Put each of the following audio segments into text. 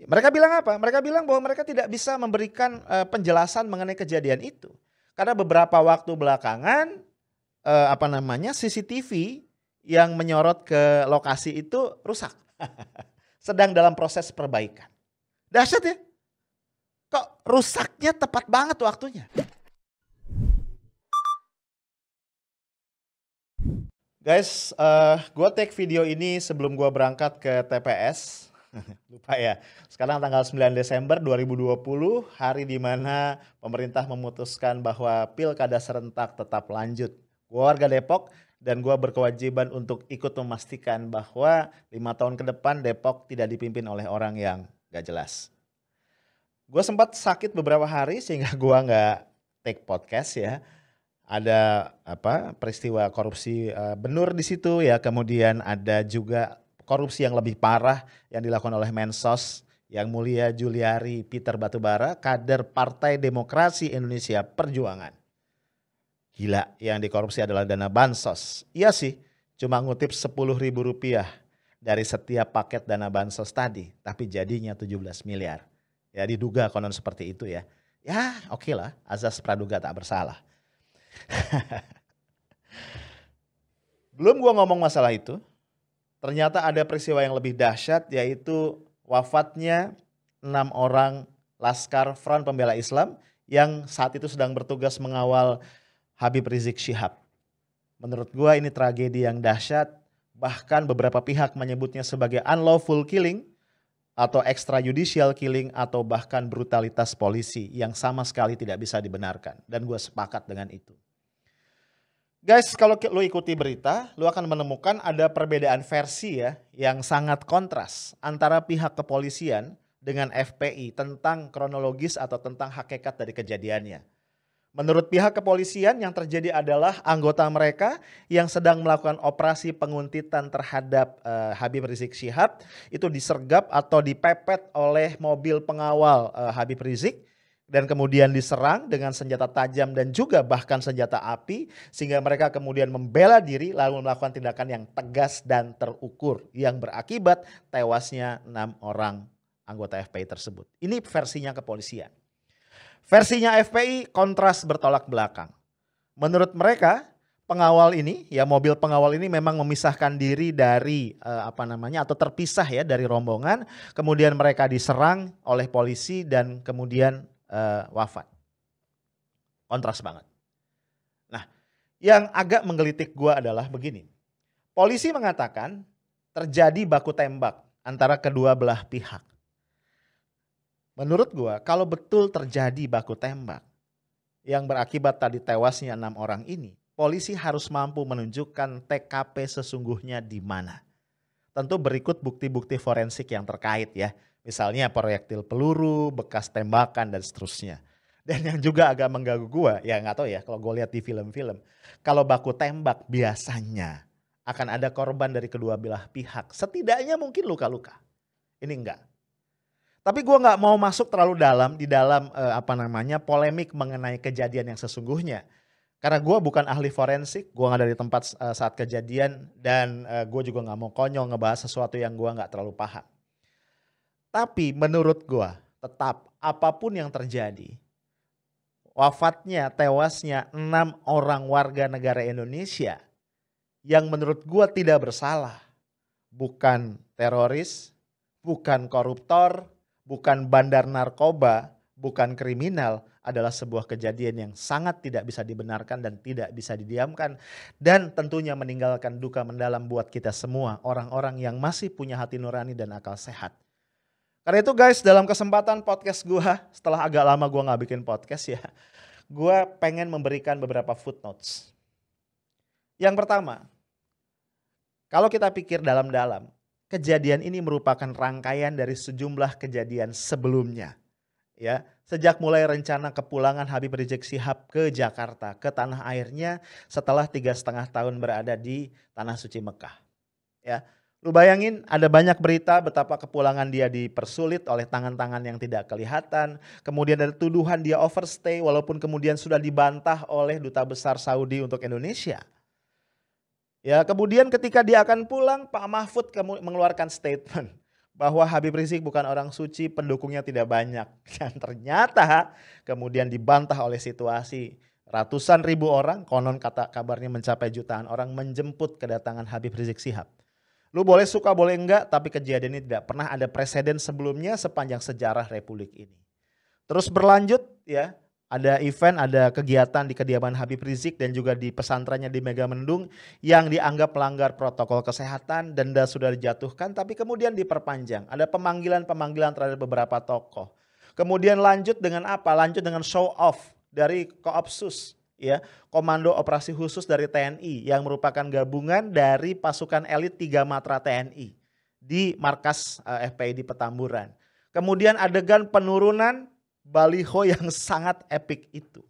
Mereka bilang apa? Mereka bilang bahwa mereka tidak bisa memberikan penjelasan mengenai kejadian itu. Karena beberapa waktu belakangan CCTV yang menyorot ke lokasi itu rusak. Sedang dalam proses perbaikan. Dahsyat ya? Kok rusaknya tepat banget waktunya? Guys, gue take video ini sebelum gue berangkat ke TPS. Lupa ya. Sekarang tanggal 9 Desember 2020, hari di mana pemerintah memutuskan bahwa pilkada serentak tetap lanjut. Gue warga Depok dan gue berkewajiban untuk ikut memastikan bahwa 5 tahun ke depan Depok tidak dipimpin oleh orang yang gak jelas. Gue sempat sakit beberapa hari sehingga gue nggak take podcast ya. Ada peristiwa korupsi Benur di situ ya, kemudian ada juga korupsi yang lebih parah yang dilakukan oleh Mensos yang mulia Juliari Peter Batubara, kader Partai Demokrasi Indonesia Perjuangan. Gila, yang dikorupsi adalah dana bansos. Iya sih, cuma ngutip Rp10.000 dari setiap paket dana bansos tadi, tapi jadinya 17 miliar. Ya diduga konon seperti itu ya. Ya oke lah, azas praduga tak bersalah. Belum gua ngomong masalah itu, ternyata ada peristiwa yang lebih dahsyat, yaitu wafatnya 6 orang Laskar Front Pembela Islam yang saat itu sedang bertugas mengawal Habib Rizik Syihab. Menurut gua ini tragedi yang dahsyat, bahkan beberapa pihak menyebutnya sebagai unlawful killing atau extrajudicial killing atau bahkan brutalitas polisi yang sama sekali tidak bisa dibenarkan, dan gua sepakat dengan itu. Guys, kalau lu ikuti berita, lu akan menemukan ada perbedaan versi ya yang sangat kontras antara pihak kepolisian dengan FPI tentang kronologis atau tentang hakikat dari kejadiannya. Menurut pihak kepolisian yang terjadi adalah anggota mereka yang sedang melakukan operasi penguntitan terhadap Habib Rizik Syihab itu disergap atau dipepet oleh mobil pengawal Habib Rizik. Dan kemudian diserang dengan senjata tajam dan juga bahkan senjata api, sehingga mereka kemudian membela diri lalu melakukan tindakan yang tegas dan terukur yang berakibat tewasnya 6 orang anggota FPI tersebut. Ini versinya kepolisian. Versinya FPI kontras bertolak belakang. Menurut mereka pengawal ini, ya mobil pengawal ini memang memisahkan diri dari atau terpisah ya dari rombongan, kemudian mereka diserang oleh polisi dan kemudian wafat. Kontras banget. Nah, yang agak menggelitik gua adalah begini. Polisi mengatakan terjadi baku tembak antara kedua belah pihak. Menurut gua, kalau betul terjadi baku tembak yang berakibat tadi tewasnya 6 orang ini, polisi harus mampu menunjukkan TKP sesungguhnya di mana. Tentu berikut bukti-bukti forensik yang terkait ya. Misalnya proyektil peluru, bekas tembakan dan seterusnya. Dan yang juga agak mengganggu gue, ya nggak tahu ya kalau gue lihat di film-film. Kalau baku tembak biasanya akan ada korban dari kedua belah pihak. Setidaknya mungkin luka-luka. Ini enggak. Tapi gue nggak mau masuk terlalu dalam di dalam polemik mengenai kejadian yang sesungguhnya. Karena gue bukan ahli forensik, gue gak ada di tempat saat kejadian, dan gue juga gak mau konyol ngebahas sesuatu yang gue gak terlalu paham. Tapi menurut gue tetap apapun yang terjadi, wafatnya, tewasnya 6 orang warga negara Indonesia yang menurut gue tidak bersalah, bukan teroris, bukan koruptor, bukan bandar narkoba, bukan kriminal, adalah sebuah kejadian yang sangat tidak bisa dibenarkan dan tidak bisa didiamkan, dan tentunya meninggalkan duka mendalam buat kita semua, orang-orang yang masih punya hati nurani dan akal sehat. Karena itu guys, dalam kesempatan podcast gue, setelah agak lama gue gak bikin podcast ya, gue pengen memberikan beberapa footnotes. Yang pertama, kalau kita pikir dalam-dalam, kejadian ini merupakan rangkaian dari sejumlah kejadian sebelumnya. Ya, sejak mulai rencana kepulangan Habib Rizik Syihab ke Jakarta, ke tanah airnya setelah 3,5 tahun berada di Tanah Suci Mekah. Ya, lu bayangin ada banyak berita betapa kepulangan dia dipersulit oleh tangan-tangan yang tidak kelihatan. Kemudian ada tuduhan dia overstay walaupun kemudian sudah dibantah oleh Duta Besar Saudi untuk Indonesia. Ya, kemudian ketika dia akan pulang, Pak Mahfud mengeluarkan statement bahwa Habib Rizik bukan orang suci, pendukungnya tidak banyak. Dan ternyata kemudian dibantah oleh situasi. Ratusan ribu orang, konon kata kabarnya mencapai jutaan orang menjemput kedatangan Habib Rizik Syihab. Lu boleh suka boleh enggak, tapi kejadian ini tidak pernah ada presiden sebelumnya sepanjang sejarah Republik ini. Terus berlanjut ya, ada event, ada kegiatan di kediaman Habib Rizik dan juga di pesantrennya di Megamendung yang dianggap melanggar protokol kesehatan, denda sudah dijatuhkan tapi kemudian diperpanjang. Ada pemanggilan-pemanggilan terhadap beberapa tokoh. Kemudian lanjut dengan apa? Lanjut dengan show off dari Koopsus, ya, Komando Operasi Khusus dari TNI yang merupakan gabungan dari pasukan elit 3 Matra TNI di markas FPI di Petamburan. Kemudian adegan penurunan baliho yang sangat epik itu.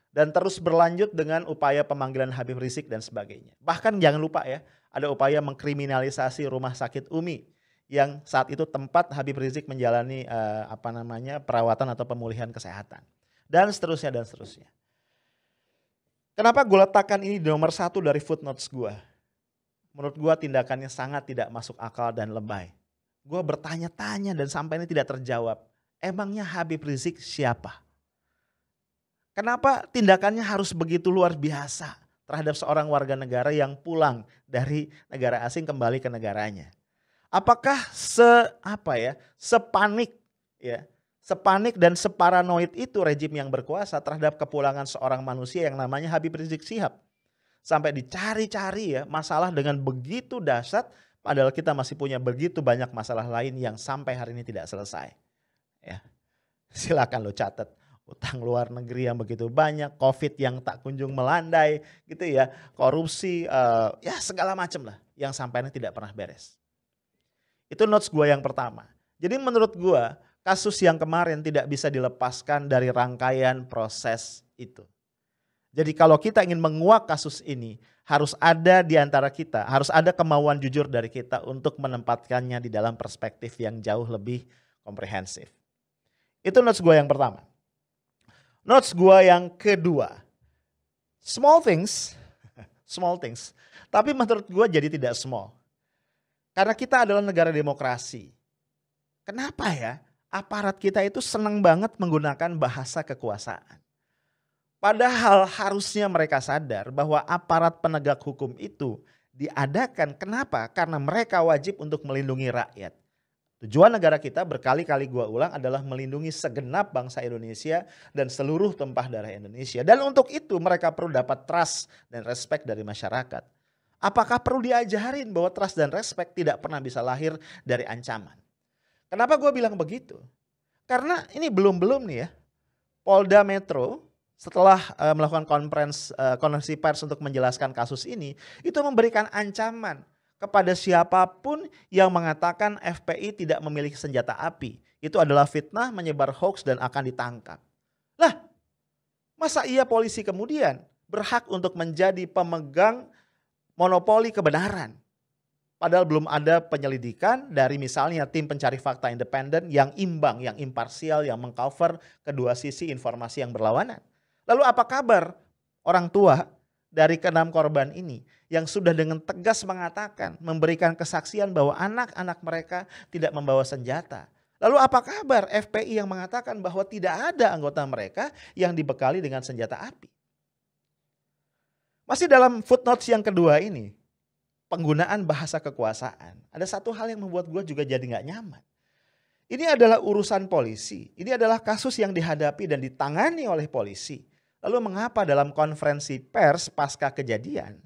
Dan terus berlanjut dengan upaya pemanggilan Habib Rizik dan sebagainya. Bahkan jangan lupa ya, ada upaya mengkriminalisasi Rumah Sakit Umi yang saat itu tempat Habib Rizik menjalani perawatan atau pemulihan kesehatan. Dan seterusnya dan seterusnya. Kenapa gue letakkan ini di nomor 1 dari footnotes gue? Menurut gue tindakannya sangat tidak masuk akal dan lebay. Gue bertanya-tanya dan sampai ini tidak terjawab. Emangnya Habib Rizik siapa? Kenapa tindakannya harus begitu luar biasa terhadap seorang warga negara yang pulang dari negara asing kembali ke negaranya? Apakah sepanik dan separanoid itu rejim yang berkuasa terhadap kepulangan seorang manusia yang namanya Habib Rizik Syihab? Sampai dicari-cari ya masalah dengan begitu dahsyat, padahal kita masih punya begitu banyak masalah lain yang sampai hari ini tidak selesai. Ya, silakan lo catat, utang luar negeri yang begitu banyak, COVID yang tak kunjung melandai, gitu ya, korupsi, ya segala macam lah yang sampai ini tidak pernah beres. Itu notes gue yang pertama. Jadi menurut gue kasus yang kemarin tidak bisa dilepaskan dari rangkaian proses itu. Jadi kalau kita ingin menguak kasus ini, harus ada di antara kita, harus ada kemauan jujur dari kita untuk menempatkannya di dalam perspektif yang jauh lebih komprehensif. Itu notes gue yang pertama. Notes gue yang kedua. Small things. Tapi menurut gue jadi tidak small. Karena kita adalah negara demokrasi. Kenapa ya? Aparat kita itu senang banget menggunakan bahasa kekuasaan. Padahal harusnya mereka sadar bahwa aparat penegak hukum itu diadakan. Kenapa? Karena mereka wajib untuk melindungi rakyat. Tujuan negara kita berkali-kali gua ulang adalah melindungi segenap bangsa Indonesia dan seluruh tumpah darah Indonesia. Dan untuk itu mereka perlu dapat trust dan respect dari masyarakat. Apakah perlu diajarin bahwa trust dan respect tidak pernah bisa lahir dari ancaman? Kenapa gua bilang begitu? Karena ini belum nih ya. Polda Metro setelah melakukan konferensi pers untuk menjelaskan kasus ini, itu memberikan ancaman kepada siapapun yang mengatakan FPI tidak memiliki senjata api. Itu adalah fitnah, menyebar hoax dan akan ditangkap. Lah, masa iya polisi kemudian berhak untuk menjadi pemegang monopoli kebenaran? Padahal belum ada penyelidikan dari misalnya tim pencari fakta independen yang imbang, yang imparsial, yang mengcover kedua sisi informasi yang berlawanan. Lalu apa kabar orang tua dari ke-6 korban ini yang sudah dengan tegas mengatakan, memberikan kesaksian bahwa anak-anak mereka tidak membawa senjata. Lalu apa kabar FPI yang mengatakan bahwa tidak ada anggota mereka yang dibekali dengan senjata api? Masih dalam footnotes yang kedua ini, penggunaan bahasa kekuasaan. Ada satu hal yang membuat gue juga jadi gak nyaman. Ini adalah urusan polisi, ini adalah kasus yang dihadapi dan ditangani oleh polisi. Lalu mengapa dalam konferensi pers pasca kejadian,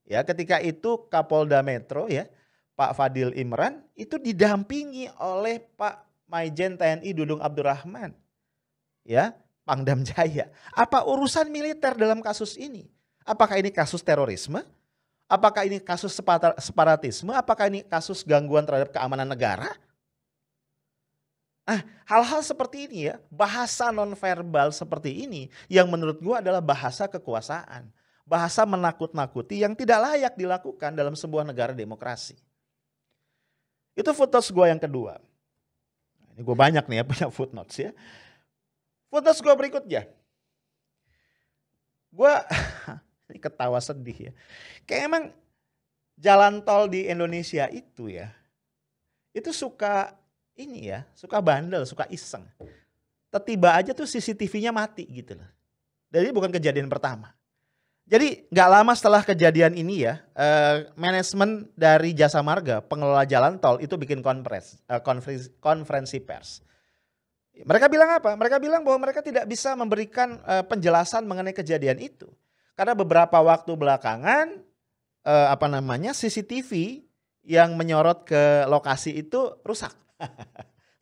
ya ketika itu Kapolda Metro ya Pak Fadil Imran itu didampingi oleh Pak Maijen TNI Dudung Abdurrahman, ya Pangdam Jaya. Apa urusan militer dalam kasus ini? Apakah ini kasus terorisme? Apakah ini kasus separatisme? Apakah ini kasus gangguan terhadap keamanan negara? Hal-hal seperti ini ya, bahasa nonverbal seperti ini yang menurut gue adalah bahasa kekuasaan. Bahasa menakut-nakuti yang tidak layak dilakukan dalam sebuah negara demokrasi. Itu footnotes gue yang kedua. Ini gue banyak nih ya punya footnotes ya. Footnotes gue berikutnya. Gue ini ketawa sedih ya. Kayak emang jalan tol di Indonesia itu ya, itu suka ini ya, suka bandel, suka iseng. Tiba aja tuh CCTV-nya mati gitu loh. Jadi bukan kejadian pertama. Jadi nggak lama setelah kejadian ini ya, manajemen dari Jasa Marga, pengelola jalan tol itu bikin konferensi pers. Mereka bilang apa? Mereka bilang bahwa mereka tidak bisa memberikan penjelasan mengenai kejadian itu. Karena beberapa waktu belakangan CCTV yang menyorot ke lokasi itu rusak.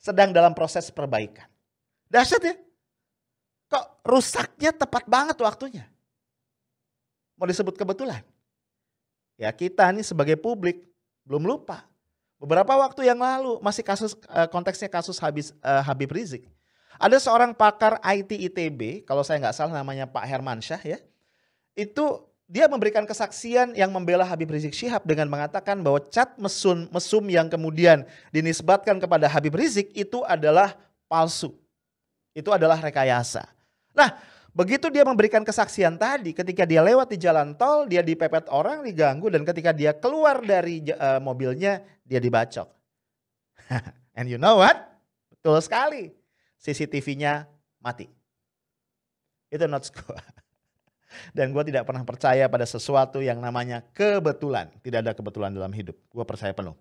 Sedang dalam proses perbaikan. Dahsyat ya. Kok rusaknya tepat banget waktunya. Mau disebut kebetulan. Ya kita nih sebagai publik belum lupa. Beberapa waktu yang lalu masih konteksnya kasus Habib Rizik. Ada seorang pakar IT ITB, kalau saya nggak salah namanya Pak Hermansyah ya. Itu dia memberikan kesaksian yang membela Habib Rizik Syihab dengan mengatakan bahwa chat mesum yang kemudian dinisbatkan kepada Habib Rizik itu adalah palsu. Itu adalah rekayasa. Nah, begitu dia memberikan kesaksian tadi, ketika dia lewat di jalan tol, dia dipepet orang, diganggu, dan ketika dia keluar dari mobilnya, dia dibacok. And you know what? Betul sekali. CCTV-nya mati. Itu notes gue. Dan gue tidak pernah percaya pada sesuatu yang namanya kebetulan. Tidak ada kebetulan dalam hidup. Gue percaya penuh.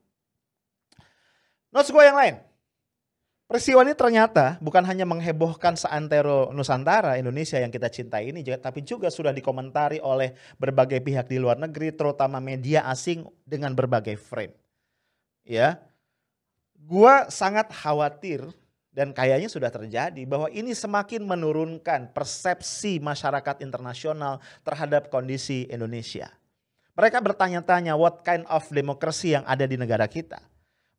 Notes gue yang lain. Peristiwa ini ternyata bukan hanya menghebohkan seantero Nusantara, Indonesia yang kita cintai ini, tapi juga sudah dikomentari oleh berbagai pihak di luar negeri, terutama media asing dengan berbagai frame. Ya, gua sangat khawatir dan kayaknya sudah terjadi bahwa ini semakin menurunkan persepsi masyarakat internasional terhadap kondisi Indonesia. Mereka bertanya-tanya what kind of democracy yang ada di negara kita.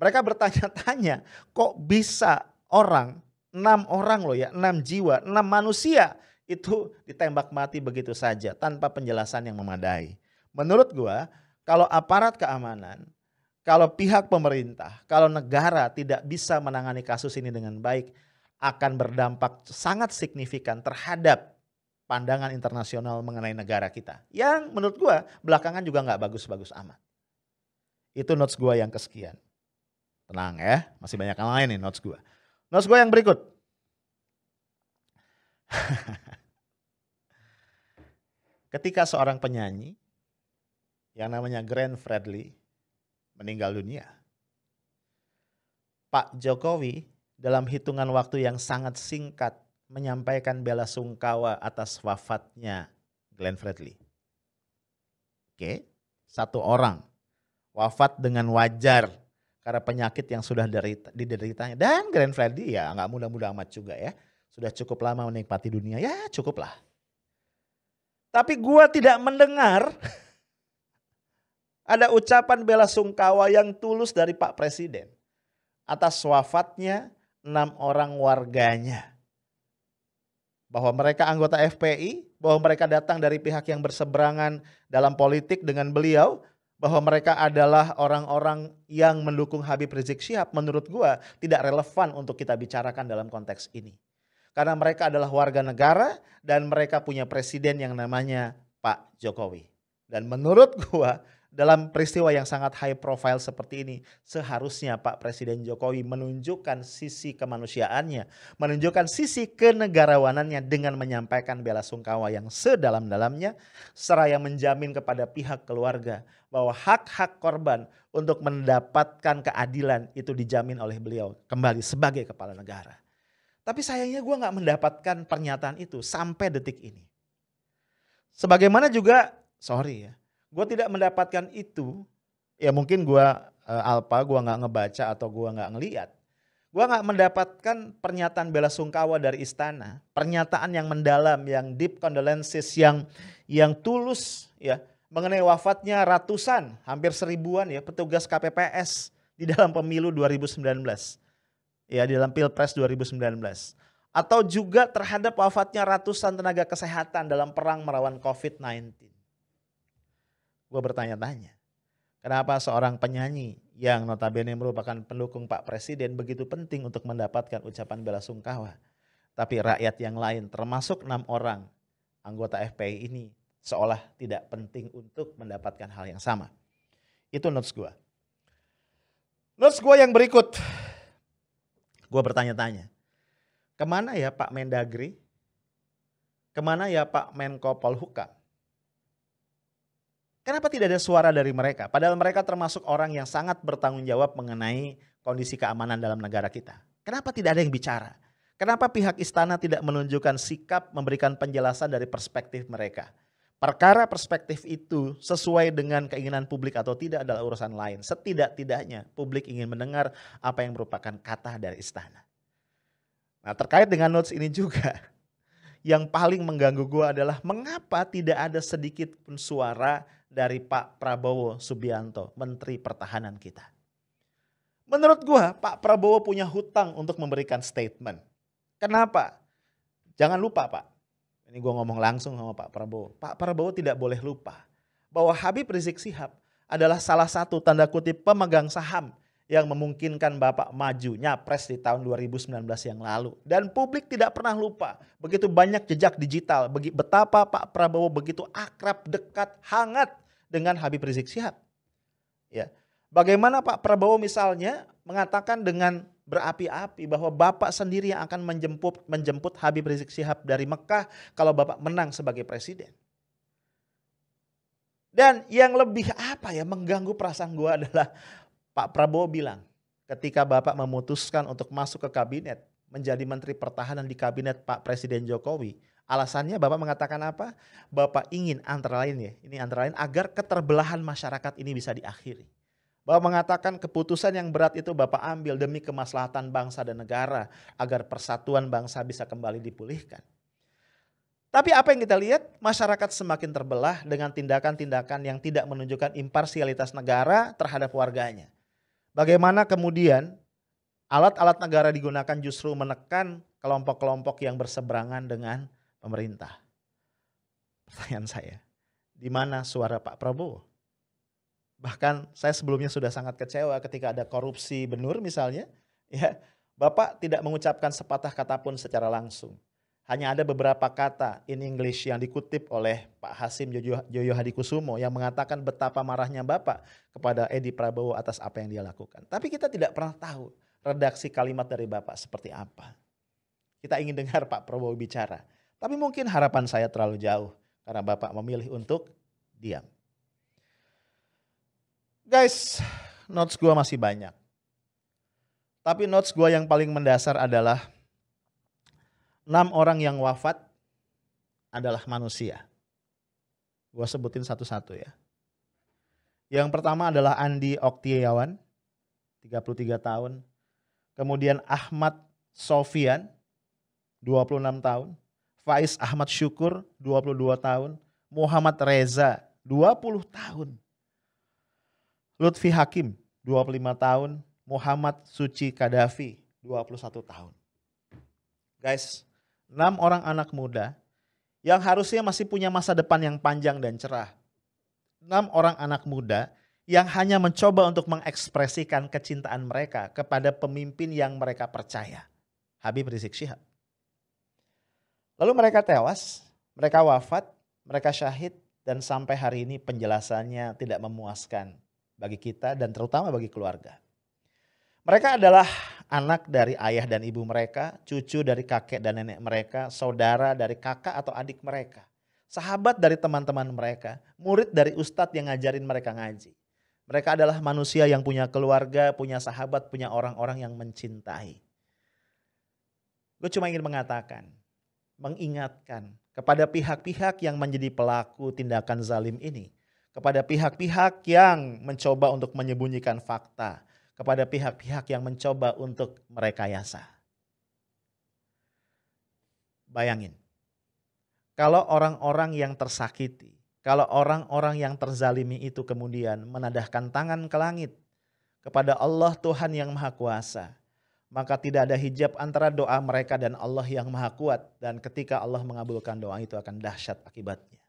Mereka bertanya-tanya kok bisa 6 orang loh ya, 6 jiwa, 6 manusia itu ditembak mati begitu saja tanpa penjelasan yang memadai. Menurut gua kalau aparat keamanan, kalau pihak pemerintah, kalau negara tidak bisa menangani kasus ini dengan baik akan berdampak sangat signifikan terhadap pandangan internasional mengenai negara kita. Yang menurut gua belakangan juga gak bagus-bagus amat. Itu notes gua yang kesekian. Tenang ya, masih banyak yang lain nih notes gue. Notes gue yang berikut. Ketika seorang penyanyi yang namanya Glenn Fredly meninggal dunia, Pak Jokowi dalam hitungan waktu yang sangat singkat menyampaikan bela sungkawa atas wafatnya Glenn Fredly. Oke, satu orang wafat dengan wajar karena penyakit yang sudah dideritanya. Dan Glenn Fredly ya gak mudah-mudah amat juga ya. Sudah cukup lama menikmati dunia, ya cukup lah. Tapi gua tidak mendengar ada ucapan bela sungkawa yang tulus dari Pak Presiden atas wafatnya 6 orang warganya. Bahwa mereka anggota FPI, bahwa mereka datang dari pihak yang berseberangan dalam politik dengan beliau, bahwa mereka adalah orang-orang yang mendukung Habib Rizik Syihab, menurut gua tidak relevan untuk kita bicarakan dalam konteks ini. Karena mereka adalah warga negara dan mereka punya presiden yang namanya Pak Jokowi. Dan menurut gua dalam peristiwa yang sangat high profile seperti ini, seharusnya Pak Presiden Jokowi menunjukkan sisi kemanusiaannya, menunjukkan sisi kenegarawanannya dengan menyampaikan bela sungkawa yang sedalam-dalamnya, seraya menjamin kepada pihak keluarga bahwa hak-hak korban untuk mendapatkan keadilan itu dijamin oleh beliau kembali sebagai kepala negara. Tapi sayangnya gue gak mendapatkan pernyataan itu sampai detik ini. Sebagaimana juga, gue tidak mendapatkan itu, ya mungkin gue gue gak ngebaca atau gue gak ngeliat. Gue gak mendapatkan pernyataan bela sungkawa dari istana, pernyataan yang mendalam, yang deep condolences, yang tulus ya mengenai wafatnya ratusan, hampir 1000-an ya petugas KPPS di dalam pemilu 2019. Ya di dalam Pilpres 2019. Atau juga terhadap wafatnya ratusan tenaga kesehatan dalam perang melawan COVID-19. Gue bertanya-tanya, kenapa seorang penyanyi yang notabene merupakan pendukung Pak Presiden begitu penting untuk mendapatkan ucapan bela sungkawa. Tapi rakyat yang lain termasuk 6 orang anggota FPI ini seolah tidak penting untuk mendapatkan hal yang sama. Itu notes gue. Notes gue yang berikut. Gue bertanya-tanya. Kemana ya Pak Mendagri? Kemana ya Pak Menko Polhukam? Kenapa tidak ada suara dari mereka? Padahal mereka termasuk orang yang sangat bertanggung jawab mengenai kondisi keamanan dalam negara kita. Kenapa tidak ada yang bicara? Kenapa pihak istana tidak menunjukkan sikap memberikan penjelasan dari perspektif mereka? Perkara perspektif itu sesuai dengan keinginan publik atau tidak adalah urusan lain. Setidak-tidaknya publik ingin mendengar apa yang merupakan kata dari istana. Nah, terkait dengan notes ini juga, yang paling mengganggu gue adalah mengapa tidak ada sedikit pun suara dari Pak Prabowo Subianto, Menteri Pertahanan kita. Menurut gue Pak Prabowo punya hutang untuk memberikan statement. Kenapa? Jangan lupa Pak, ini gue ngomong langsung sama Pak Prabowo. Pak Prabowo tidak boleh lupa bahwa Habib Rizik Syihab adalah salah satu tanda kutip pemegang saham yang memungkinkan Bapak maju nyapres di tahun 2019 yang lalu. Dan publik tidak pernah lupa begitu banyak jejak digital, betapa Pak Prabowo begitu akrab, dekat, hangat dengan Habib Rizik Syihab. Ya. Bagaimana Pak Prabowo misalnya mengatakan dengan berapi-api bahwa Bapak sendiri yang akan menjemput Habib Rizik Syihab dari Mekah kalau Bapak menang sebagai presiden. Dan yang lebih mengganggu perasaan gue adalah Pak Prabowo bilang ketika Bapak memutuskan untuk masuk ke kabinet, menjadi Menteri Pertahanan di kabinet Pak Presiden Jokowi. Alasannya Bapak mengatakan apa? Bapak ingin antara lain agar keterbelahan masyarakat ini bisa diakhiri. Bapak mengatakan keputusan yang berat itu Bapak ambil demi kemaslahatan bangsa dan negara agar persatuan bangsa bisa kembali dipulihkan. Tapi apa yang kita lihat? Masyarakat semakin terbelah dengan tindakan-tindakan yang tidak menunjukkan imparsialitas negara terhadap warganya. Bagaimana kemudian alat-alat negara digunakan justru menekan kelompok-kelompok yang berseberangan dengan pemerintah. Pertanyaan saya, di mana suara Pak Prabowo? Bahkan saya sebelumnya sudah sangat kecewa ketika ada korupsi benur misalnya, ya, Bapak tidak mengucapkan sepatah kata pun secara langsung. Hanya ada beberapa kata in English yang dikutip oleh Pak Hasim Joyo Hadikusumo yang mengatakan betapa marahnya Bapak kepada Edi Prabowo atas apa yang dia lakukan. Tapi kita tidak pernah tahu redaksi kalimat dari Bapak seperti apa. Kita ingin dengar Pak Prabowo bicara. Tapi mungkin harapan saya terlalu jauh karena Bapak memilih untuk diam. Guys, notes gue masih banyak. Tapi notes gue yang paling mendasar adalah 6 orang yang wafat adalah manusia. Gue sebutin satu-satu ya. Yang pertama adalah Andi Oktiawan, 33 tahun. Kemudian Ahmad Sofian, 26 tahun. Faiz Ahmad Syukur, 22 tahun. Muhammad Reza, 20 tahun. Lutfi Hakim, 25 tahun. Muhammad Suci Kadafi, 21 tahun. Guys, 6 orang anak muda yang harusnya masih punya masa depan yang panjang dan cerah. 6 orang anak muda yang hanya mencoba untuk mengekspresikan kecintaan mereka kepada pemimpin yang mereka percaya. Habib Rizik Syihab. Lalu mereka tewas, mereka wafat, mereka syahid, dan sampai hari ini penjelasannya tidak memuaskan bagi kita dan terutama bagi keluarga. Mereka adalah anak dari ayah dan ibu mereka, cucu dari kakek dan nenek mereka, saudara dari kakak atau adik mereka, sahabat dari teman-teman mereka, murid dari ustadz yang ngajarin mereka ngaji. Mereka adalah manusia yang punya keluarga, punya sahabat, punya orang-orang yang mencintai. Gue cuma ingin mengatakan, mengingatkan kepada pihak-pihak yang menjadi pelaku tindakan zalim ini, kepada pihak-pihak yang mencoba untuk menyembunyikan fakta, kepada pihak-pihak yang mencoba untuk merekayasa. Bayangin, kalau orang-orang yang tersakiti, kalau orang-orang yang terzalimi itu kemudian menadahkan tangan ke langit kepada Allah Tuhan yang Maha Kuasa, maka tidak ada hijab antara doa mereka dan Allah yang Maha Kuat, dan ketika Allah mengabulkan doa itu akan dahsyat akibatnya.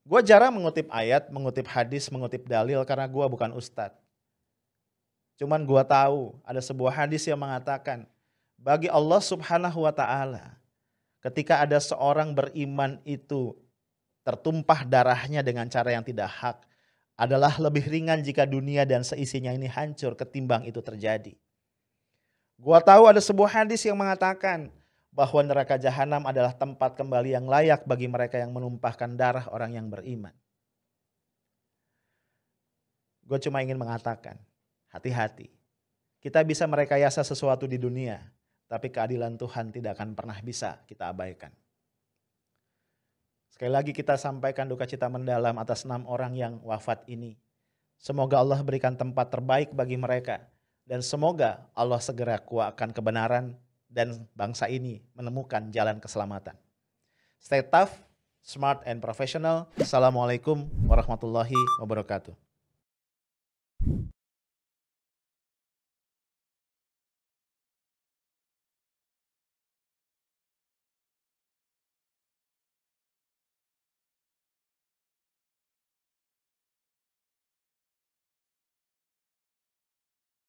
Gue jarang mengutip ayat, mengutip hadis, mengutip dalil karena gue bukan ustadz. Cuman gue tahu ada sebuah hadis yang mengatakan bagi Allah Subhanahu wa Ta'ala, ketika ada seorang beriman itu tertumpah darahnya dengan cara yang tidak hak, adalah lebih ringan jika dunia dan seisinya ini hancur ketimbang itu terjadi. Gua tahu ada sebuah hadis yang mengatakan bahwa neraka jahanam adalah tempat kembali yang layak bagi mereka yang menumpahkan darah orang yang beriman. Gue cuma ingin mengatakan, hati-hati. Kita bisa merekayasa sesuatu di dunia, tapi keadilan Tuhan tidak akan pernah bisa kita abaikan. Sekali lagi kita sampaikan duka cita mendalam atas 6 orang yang wafat ini. Semoga Allah berikan tempat terbaik bagi mereka. Dan semoga Allah segera kuatkan kebenaran dan bangsa ini menemukan jalan keselamatan. Stay tough, smart and professional. Assalamualaikum warahmatullahi wabarakatuh.